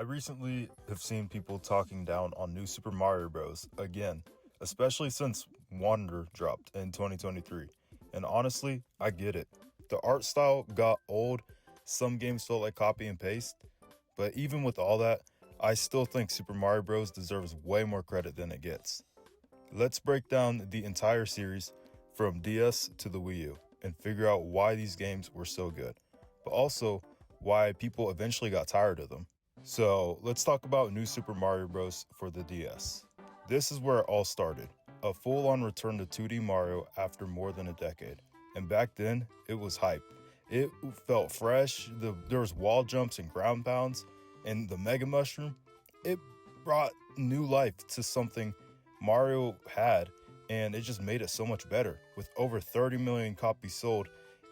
recently have seen people talking down on New Super Mario Bros. Again, especially since Wonder dropped in 2023. And honestly, I get it. The art style got old, some games felt like copy and paste, but even with all that, I still think Super Mario Bros. Deserves way more credit than it gets. Let's break down the entire series from DS to the Wii U and figure out why these games were so good, but also why people eventually got tired of them. So let's talk about New Super Mario Bros. For the DS. This is where it all started, a full-on return to 2D Mario after more than a decade. And back then, it was hype. It felt fresh, there was wall jumps and ground pounds, and the Mega Mushroom, it brought new life to something Mario had, and it just made it so much better, with over 30 million copies sold,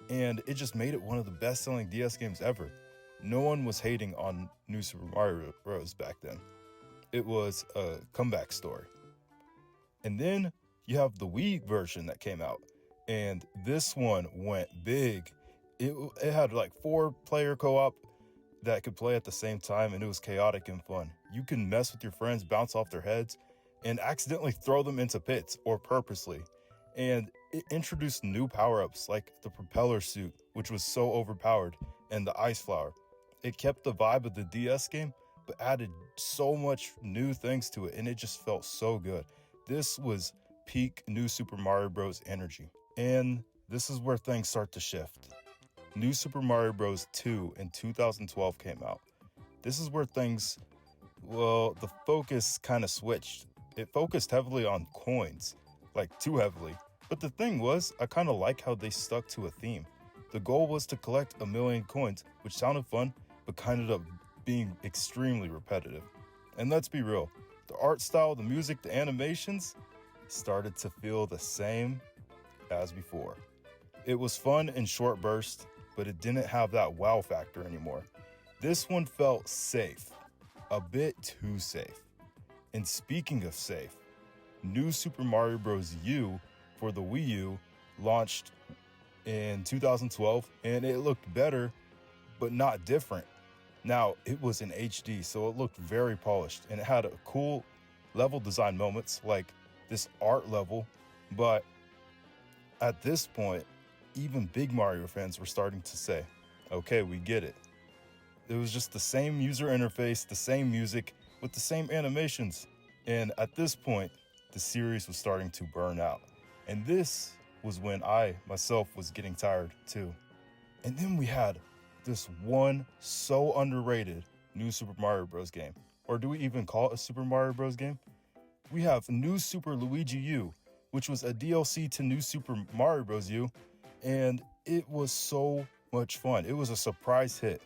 and it just made it one of the best-selling DS games ever. No one was hating on New Super Mario Bros. Back then. It was a comeback story. And then you have the Wii version that came out, and this one went big. It had like 4-player co-op that could play at the same time, and it was chaotic and fun. You can mess with your friends, bounce off their heads, and accidentally throw them into pits or purposely. And it introduced new power-ups like the propeller suit, which was so overpowered, and the ice flower. It kept the vibe of the DS game, but added so much new things to it, and it just felt so good. This was peak New Super Mario Bros. Energy. And this is where things start to shift. New Super Mario Bros. 2 in 2012 came out. This is where the focus kind of switched. It focused heavily on coins, like too heavily. But the thing was, I kind of like how they stuck to a theme. The goal was to collect 1 million coins, which sounded fun, but kind of ended up being extremely repetitive. And let's be real, the art style, the music, the animations started to feel the same as before. It was fun in short bursts, but it didn't have that wow factor anymore. This one felt safe, a bit too safe. And speaking of safe, New Super Mario Bros. U for the Wii U launched in 2012, and it looked better, but not different. Now, it was in HD, so it looked very polished, and it had a cool level design moments, like this art level, but at this point, even big Mario fans were starting to say, okay, we get it. It was just the same user interface, the same music, with the same animations. And at this point, the series was starting to burn out. And this was when I, myself, was getting tired too. And then we had this one so underrated New Super Mario Bros. Game. Or do we even call it a Super Mario Bros. Game? We have New Super Luigi U, which was a DLC to New Super Mario Bros. U, and it was so much fun. It was a surprise hit.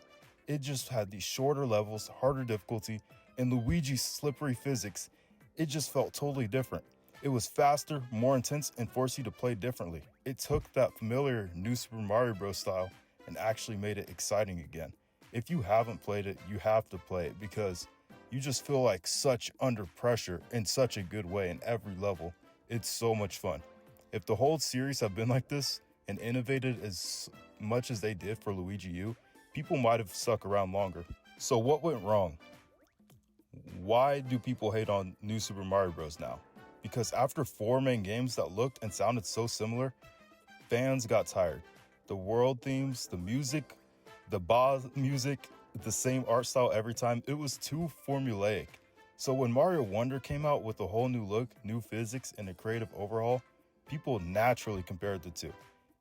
It just had these shorter levels, harder difficulty, and Luigi's slippery physics. It just felt totally different. It was faster, more intense, and forced you to play differently. It took that familiar New Super Mario Bros. Style and actually made it exciting again. If you haven't played it, you have to play it because you just feel like such under pressure in such a good way in every level. It's so much fun. If the whole series had been like this and innovated as much as they did for Luigi U, people might have stuck around longer. So what went wrong? Why do people hate on New Super Mario Bros. Now? Because after 4 main games that looked and sounded so similar, fans got tired. The world themes, the music, the boss music, the same art style every time, it was too formulaic. So when Mario Wonder came out with a whole new look, new physics, and a creative overhaul, people naturally compared the two.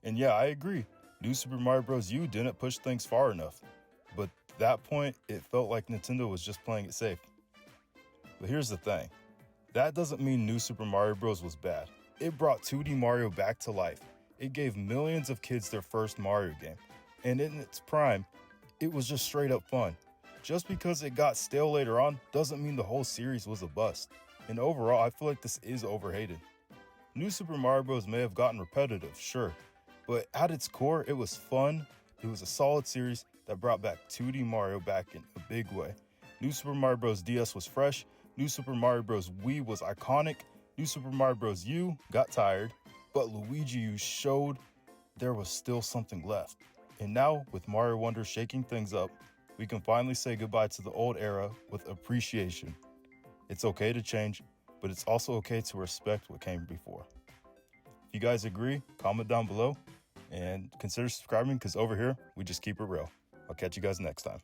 And yeah, I agree, New Super Mario Bros. U didn't push things far enough. But at that point, it felt like Nintendo was just playing it safe. But here's the thing, that doesn't mean New Super Mario Bros. Was bad. It brought 2D Mario back to life. It gave millions of kids their first Mario game. And in its prime, it was just straight up fun. Just because it got stale later on doesn't mean the whole series was a bust. And overall, I feel like this is overhated. New Super Mario Bros. May have gotten repetitive, sure, but at its core, it was fun. It was a solid series that brought back 2D Mario back in a big way. New Super Mario Bros. DS was fresh. New Super Mario Bros. Wii was iconic. New Super Mario Bros. U got tired, but Luigi U showed there was still something left. And now, with Mario Wonder shaking things up, we can finally say goodbye to the old era with appreciation. It's okay to change, but it's also okay to respect what came before. If you guys agree, comment down below and consider subscribing because over here, we just keep it real. I'll catch you guys next time.